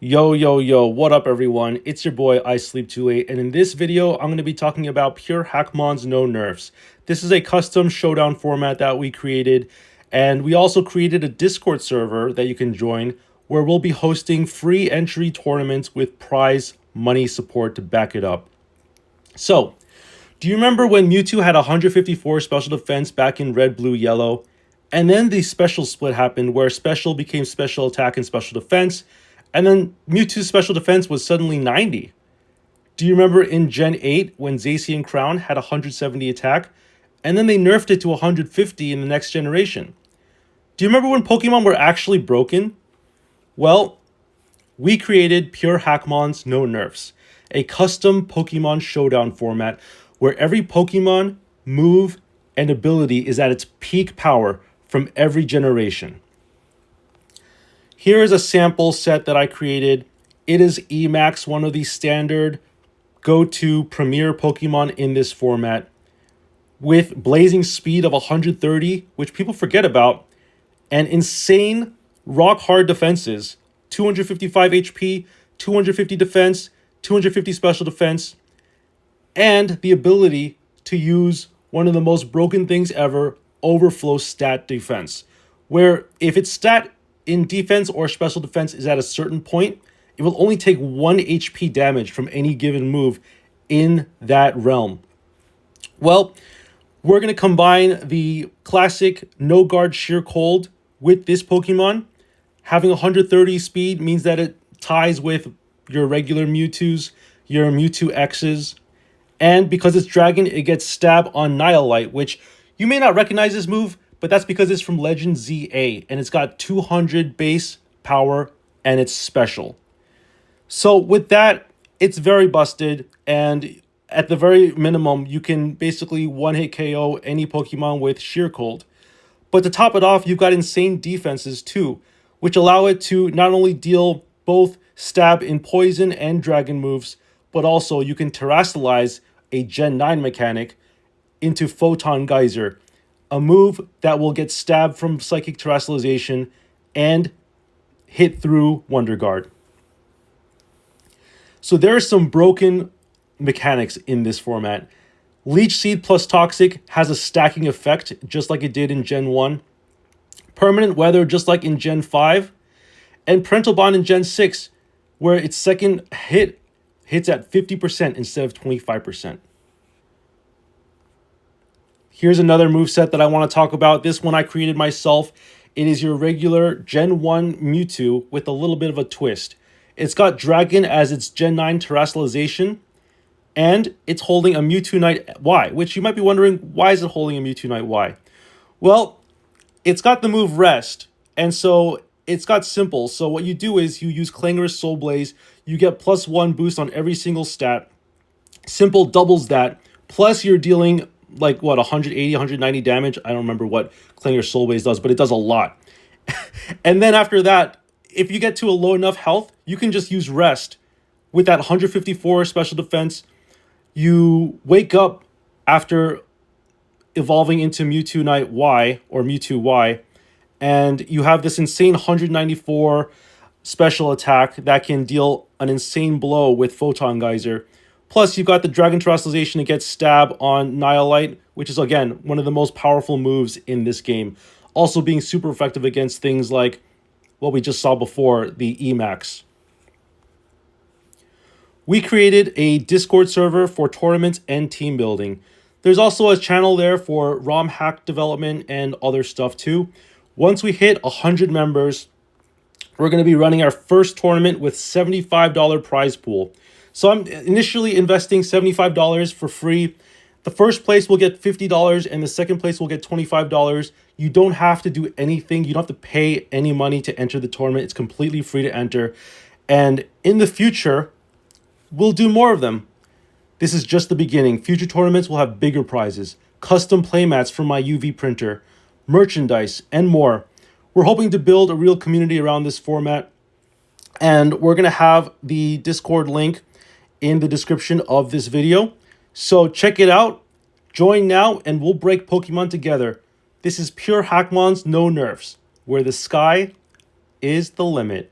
Yo, what up everyone? It's your boy iSleep28, and in this video, I'm going to be talking about pure Hackmons No Nerfs. This is a custom showdown format that we created, and we also created a Discord server that you can join where we'll be hosting free entry tournaments with prize money support to back it up. So, do you remember when Mewtwo had 154 special defense back in red, blue, yellow? And then the special split happened where special became special attack and special defense, and then Mewtwo's special defense was suddenly 90. Do you remember in Gen 8 when Zacian Crown had 170 attack, and then they nerfed it to 150 in the next generation? Do you remember when Pokemon were actually broken? Well, we created Pure Hackmons No Nerfs, a custom Pokemon showdown format where every Pokemon, move, and ability is at its peak power from every generation. Here is a sample set that I created. It is Emax, one of the standard go-to premier Pokemon in this format, with blazing speed of 130, which people forget about, and insane rock-hard defenses, 255 HP, 250 defense, 250 special defense, and the ability to use one of the most broken things ever, overflow stat defense, where if its stat in defense or special defense is at a certain point, it will only take 1 HP damage from any given move in that realm. Well, we're going to combine the classic no guard sheer cold with this Pokemon. Having 130 speed means that it ties with your regular Mewtwo's, your Mewtwo X's, and because it's dragon, it gets stab on Nihilite, which you may not recognize this move, but that's because it's from Legend ZA, and it's got 200 base power, and it's special. So with that, it's very busted, and at the very minimum, you can basically one-hit KO any Pokemon with Sheer Cold. But to top it off, you've got insane defenses too, which allow it to not only deal both stab in poison and dragon moves, but also you can terastallize a Gen 9 mechanic into Photon Geyser, a move that will get stabbed from Psychic Terastallization and hit through Wonder Guard. So there are some broken mechanics in this format. Leech Seed plus Toxic has a stacking effect, just like it did in Gen 1. Permanent Weather, just like in Gen 5. And Parental Bond in Gen 6, where its second hit hits at 50% instead of 25%. Here's another moveset that I want to talk about. This one I created myself. It is your regular Gen 1 Mewtwo with a little bit of a twist. It's got Dragon as its Gen 9 Terastallization, and it's holding a Mewtwo Knight Y, which you might be wondering, why is it holding a Mewtwo Knight Y? Well, it's got the move Rest, and so it's got Simple. So what you do is you use Clangorous Soul Blaze, you get +1 boost on every single stat. Simple doubles that, plus you're dealing like what, 180, 190 damage. I don't remember what Clangorous Soul Blaze does, but it does a lot. And then after that, if you get to a low enough health, you can just use Rest. With that 154 special defense, you wake up after evolving into Mewtwo Knight Y or Mewtwo Y, and you have this insane 194 special attack that can deal an insane blow with Photon Geyser. Plus, you've got the Dragon Terastallization to get stab on Nihilite, which is, again, one of the most powerful moves in this game. Also being super effective against things like what we just saw before, the Emax. We created a Discord server for tournaments and team building. There's also a channel there for ROM hack development and other stuff too. Once we hit 100 members, we're going to be running our first tournament with $75 prize pool. So I'm initially investing $75 for free. The first place will get $50 and the second place will get $25. You don't have to do anything. You don't have to pay any money to enter the tournament. It's completely free to enter. And in the future, we'll do more of them. This is just the beginning. Future tournaments will have bigger prizes, custom playmats from my UV printer, merchandise, and more. We're hoping to build a real community around this format. And we're going to have the Discord link in the description of this video. So check it out, join now, and we'll break Pokemon together. This is pure Hackmons No Nerfs, where the sky is the limit.